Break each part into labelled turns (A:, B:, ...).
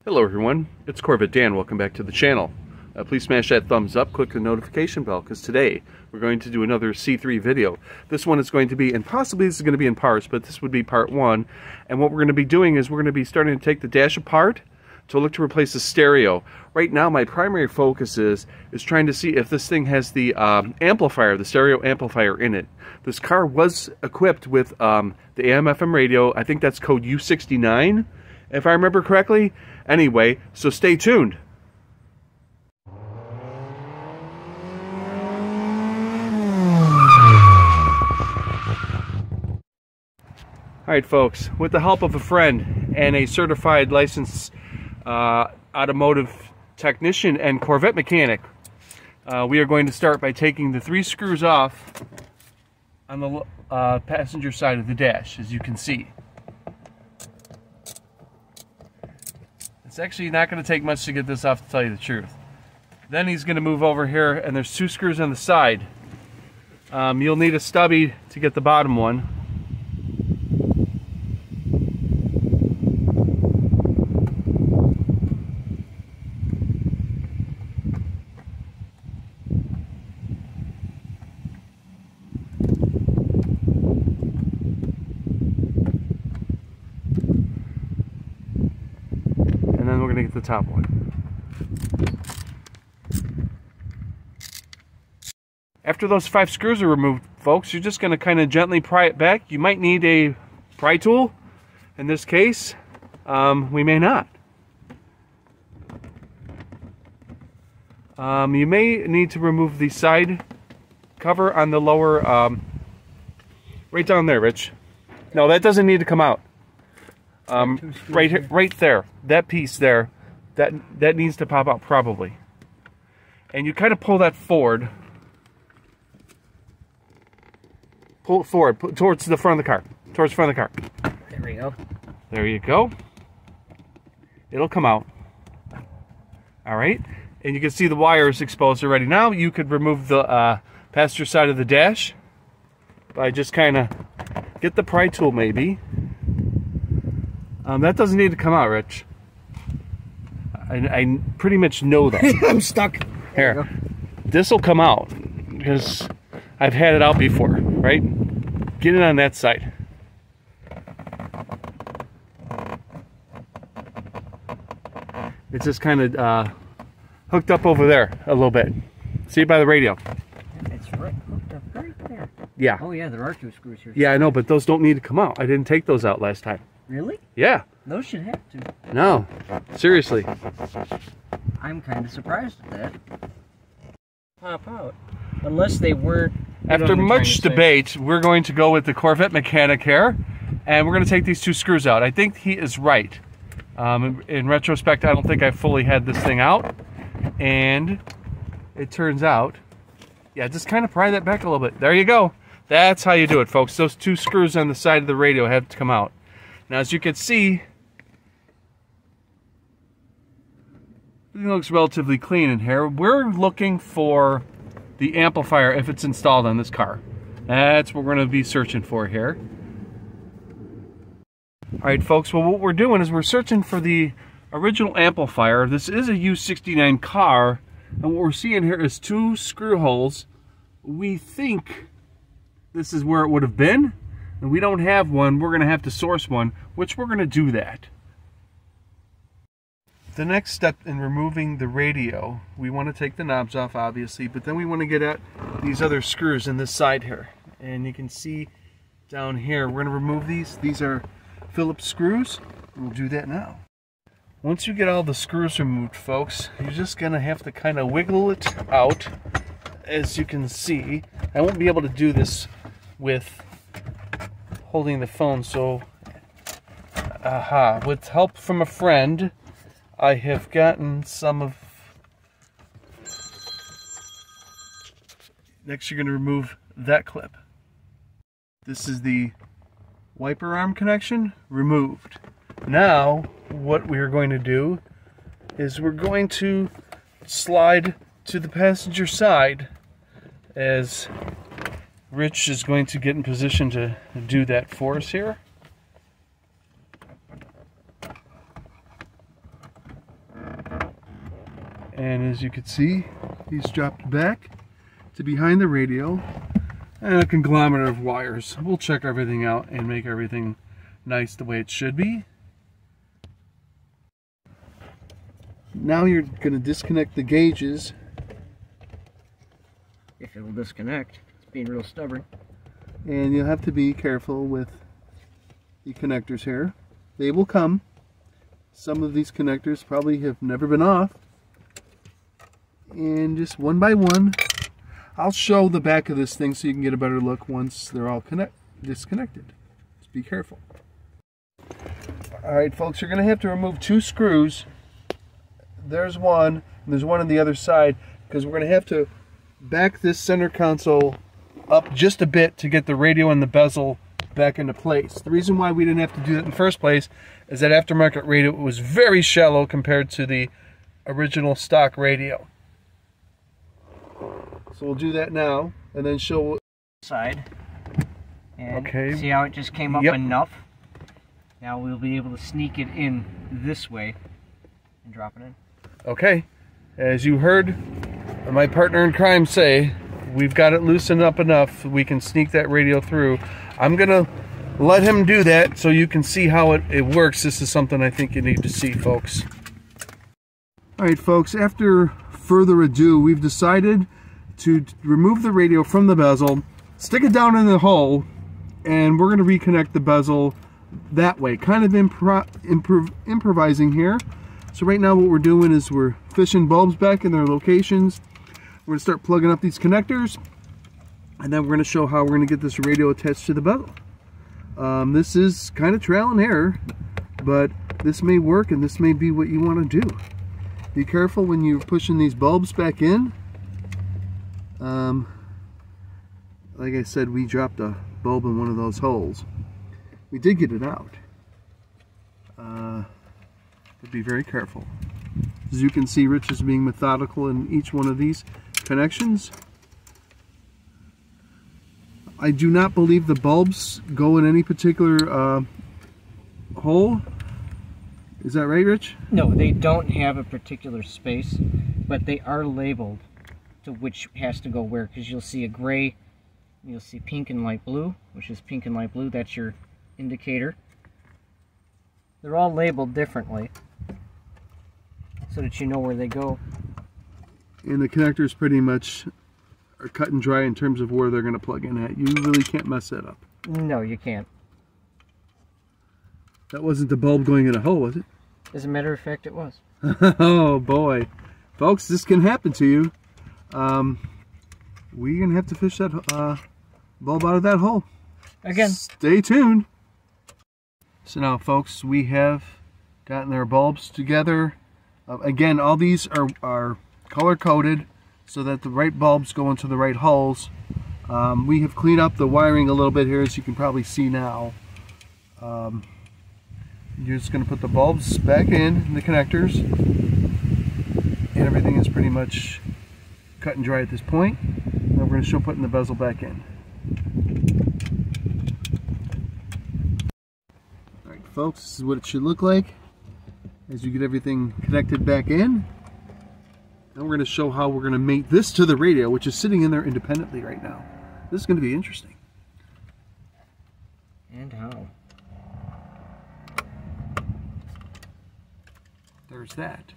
A: Hello everyone, it's Corvette Dan. Welcome back to the channel. Please smash that thumbs up, click the notification bell, because today we're going to do another C3 video. This one is going to be, and possibly this is going to be in parts, but this would be part one. And what we're going to be doing is we're going to be starting to take the dash apart to look to replace the stereo. Right now my primary focus is trying to see if this thing has the amplifier, the stereo amplifier in it. This car was equipped with the AM/FM radio. I think that's code U69, if I remember correctly. Anyway, so stay tuned. Alright folks, with the help of a friend and a certified licensed automotive technician and Corvette mechanic, we are going to start by taking the 3 screws off on the passenger side of the dash, as you can see. It's actually not going to take much to get this off, to tell you the truth. Then he's going to move over here, and there's 2 screws on the side. You'll need a stubby to get the bottom one. And then we're going to get the top one. After those 5 screws are removed, folks, you're just going to kind of gently pry it back. You might need a pry tool. In this case, we may not. You may need to remove the side cover on the lower, right down there, Rich. No, that doesn't need to come out. Right here, right there, that piece there, that needs to pop out probably. And you kind of pull that forward. Pull it forward, towards the front of the car. Towards the front of the car.
B: There we go.
A: There you go. It'll come out. Alright. And you can see the wires exposed already. Now you could remove the passenger side of the dash by just kind of get the pry tool maybe. That doesn't need to come out, Rich. I pretty much know that.
B: I'm stuck.
A: Here. This will come out because I've had it out before, right? Get it on that side. It's just kind of hooked up over there a little bit. See it by the radio.
B: It's right hooked up right there.
A: Yeah.
B: Oh yeah, there are 2 screws here.
A: Yeah, I know, but those don't need to come out. I didn't take those out last time.
B: Really?
A: Yeah.
B: Those should have to.
A: No. Seriously.
B: I'm kind of surprised at that. Pop out. Unless they weren't...
A: After much debate, we're going to go with the Corvette mechanic here, and we're going to take these 2 screws out. I think he is right. In retrospect, I don't think I fully had this thing out, and it turns out, yeah, just kind of pry that back a little bit. There you go. That's how you do it, folks. Those 2 screws on the side of the radio have to come out. Now, as you can see, everything looks relatively clean in here. We're looking for the amplifier if it's installed on this car. That's what we're going to be searching for here. Alright folks, well what we're doing is we're searching for the original amplifier. This is a U69 car, and what we're seeing here is 2 screw holes. We think this is where it would have been, and we don't have one. We're going to have to source one, which we're going to do that. The next step in removing the radio, we want to take the knobs off obviously, but then we want to get at these other screws in this side here. And you can see down here, we're going to remove these. These are Phillips screws. We'll do that now. Once you get all the screws removed, folks, you're just going to have to kind of wiggle it out. As you can see, I won't be able to do this with holding the phone, so with help from a friend, I have gotten some of... Next you're going to remove that clip. This is the wiper arm connection removed. Now what we are going to do is we're going to slide to the passenger side as Rich is going to get in position to do that for us here. And as you can see, he's dropped back to behind the radio and a conglomerate of wires. We'll check everything out and make everything nice the way it should be. Now you're going to disconnect the gauges.
B: If it'll disconnect, it's being real stubborn.
A: And you'll have to be careful with the connectors here. They will come. Some of these connectors probably have never been off. And just one by one, I'll show the back of this thing so you can get a better look once they're all disconnected. Just be careful. Alright folks, you're going to have to remove 2 screws. There's one, and there's one on the other side, because we're going to have to back this center console up just a bit to get the radio and the bezel back into place. The reason why we didn't have to do that in the first place is that aftermarket radio was very shallow compared to the original stock radio. So we'll do that now and then show
B: side. And
A: okay.
B: See how it just came up
A: Yep.
B: enough? Now we'll be able to sneak it in this way and drop it in.
A: Okay. As you heard my partner in crime say, we've got it loosened up enough we can sneak that radio through. I'm gonna let him do that so you can see how it works. This is something I think you need to see, folks. Alright folks, after further ado, we've decided to remove the radio from the bezel, stick it down in the hole, and we're going to reconnect the bezel that way. Kind of improvising here. So right now what we're doing is we're fishing bulbs back in their locations. We're going to start plugging up these connectors, and then we're going to show how we're going to get this radio attached to the bezel. This is kind of trial and error, but this may work and this may be what you want to do. Be careful when you're pushing these bulbs back in. Like I said, we dropped a bulb in one of those holes. We did get it out. But be very careful. As you can see, Rich is being methodical in each one of these connections. I do not believe the bulbs go in any particular hole. Is that right, Rich?
B: No, they don't have a particular space, but they are labeled to which has to go where, because you'll see a gray, you'll see pink and light blue, which is pink and light blue. That's your indicator. They're all labeled differently so that you know where they go.
A: And the connectors pretty much are cut and dry in terms of where they're going to plug in at. You really can't mess that up.
B: No, you can't.
A: That wasn't the bulb going in a hole, was it?
B: As a matter of fact, it was.
A: Oh boy. Folks, this can happen to you. We're going to have to fish that bulb out of that hole.
B: Again.
A: Stay tuned. So now, folks, we have gotten our bulbs together. Again, all these are color-coded so that the right bulbs go into the right holes. We have cleaned up the wiring a little bit here, as you can probably see now. You're just going to put the bulbs back in the connectors, and everything is pretty much cut and dry at this point. Now we're going to show putting the bezel back in. Alright folks, this is what it should look like as you get everything connected back in. Now we're going to show how we're going to mate this to the radio, which is sitting in there independently right now. This is going to be interesting.
B: And how?
A: There's that.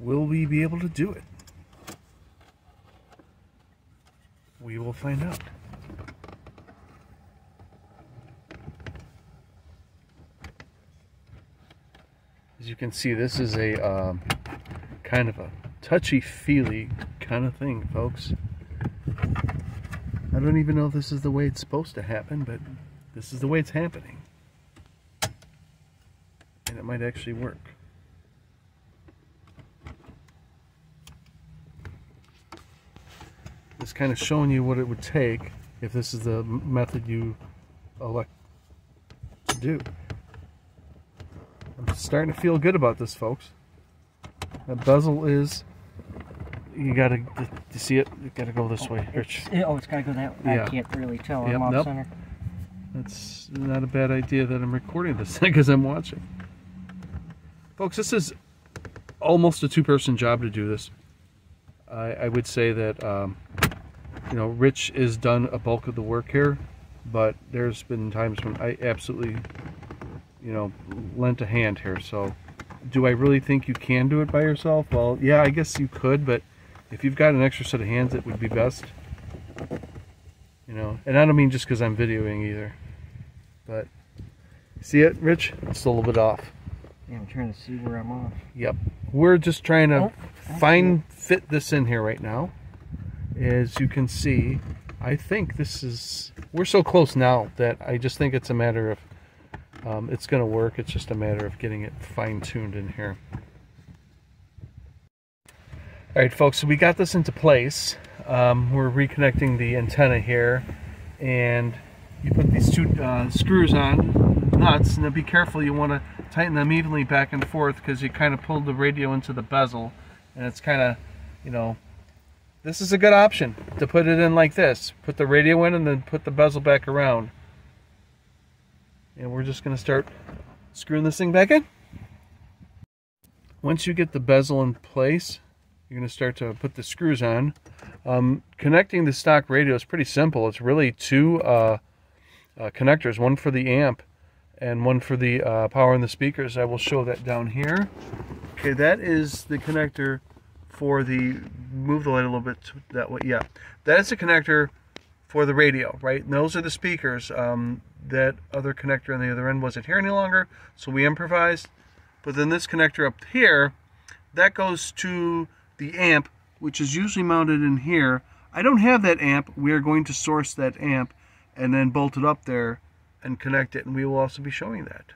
A: Will we be able to do it? We will find out. As you can see, this is a kind of a touchy-feely kind of thing, folks. I don't even know if this is the way it's supposed to happen, but this is the way it's happening. And it might actually work. Just kind of showing you what it would take if this is the method you elect to do. I'm starting to feel good about this, folks. That bezel is, you gotta, you see it? You gotta go this way, Rich.
B: It's gotta go that way.
A: Yeah.
B: I can't really tell.
A: Yep,
B: I'm off
A: nope.
B: center.
A: That's not a bad idea that I'm recording this thing as I'm watching. Folks, this is almost a two-person job to do this. I would say that, you know, Rich has done a bulk of the work here, but there's been times when I absolutely, you know, lent a hand here. So do I really think you can do it by yourself? Well, yeah, I guess you could, but if you've got an extra set of hands, it would be best. You know, and I don't mean just because I'm videoing either. But, see it, Rich? It's a little bit off.
B: Yeah, I'm trying to see where I'm off.
A: Yep. We're just trying to fit this in here right now. As you can see, I think this is, we're so close now that I just think it's a matter of, it's going to work. It's just a matter of getting it fine-tuned in here. All right, folks, so we got this into place. We're reconnecting the antenna here, and you put these two screws on, nuts, and then be careful, you want to tighten them evenly back and forth because you kind of pulled the radio into the bezel, and it's kind of, you know, this is a good option to put it in like this. Put the radio in and then put the bezel back around. And we're just going to start screwing this thing back in. Once you get the bezel in place, you're going to start to put the screws on. Connecting the stock radio is pretty simple. It's really two connectors, one for the amp and one for the power in the speakers. I will show that down here. Okay, that is the connector for the, move the light a little bit that way, yeah. That is the connector for the radio, right? And those are the speakers. That other connector on the other end wasn't here any longer, so we improvised. But then this connector up here, that goes to the amp, which is usually mounted in here. I don't have that amp. We are going to source that amp and then bolt it up there and connect it, and we will also be showing that.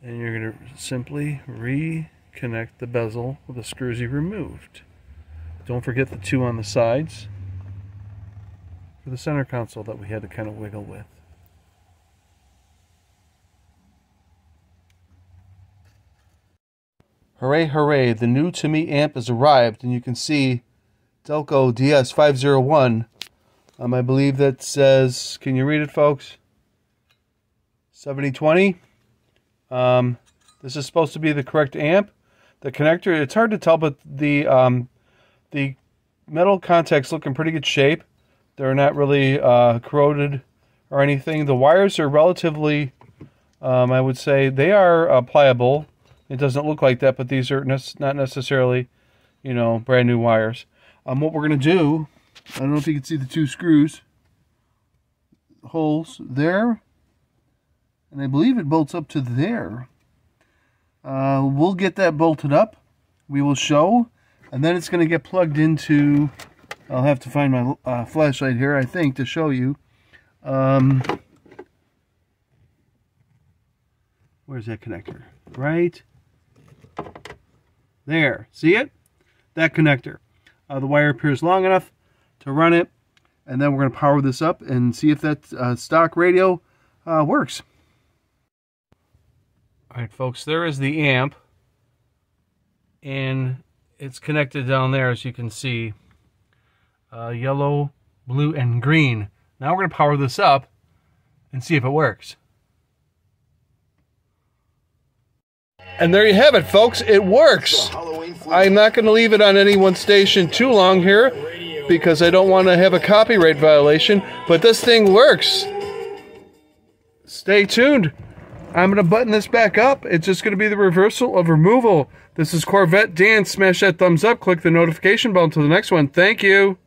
A: And you're going to simply reconnect the bezel with the screws you removed. Don't forget the two on the sides for the center console that we had to kind of wiggle with. Hooray, hooray, the new to me amp has arrived, and you can see Delco DS501. I believe that says, can you read it, folks? 7020. This is supposed to be the correct amp. The connector, it's hard to tell, but the metal contacts look in pretty good shape. They're not really corroded or anything. The wires are relatively, I would say, they are pliable. It doesn't look like that, but these are not necessarily, you know, brand new wires. What we're going to do, I don't know if you can see the two screws, holes there, and I believe it bolts up to there. We'll get that bolted up. We will show, and then it's going to get plugged into, I'll have to find my flashlight here, I think, to show you. Where's that connector? Right there. See it? That connector. The wire appears long enough to run it, and then we're going to power this up and see if that stock radio works. Alright, folks, there is the amp, and it's connected down there, as you can see. Yellow, blue, and green. Now we're going to power this up and see if it works. And there you have it, folks. It works. I'm not going to leave it on any one station too long here because I don't want to have a copyright violation, but this thing works. Stay tuned. I'm going to button this back up. It's just going to be the reversal of removal. This is Corvette Dan. Smash that thumbs up. Click the notification bell until the next one. Thank you.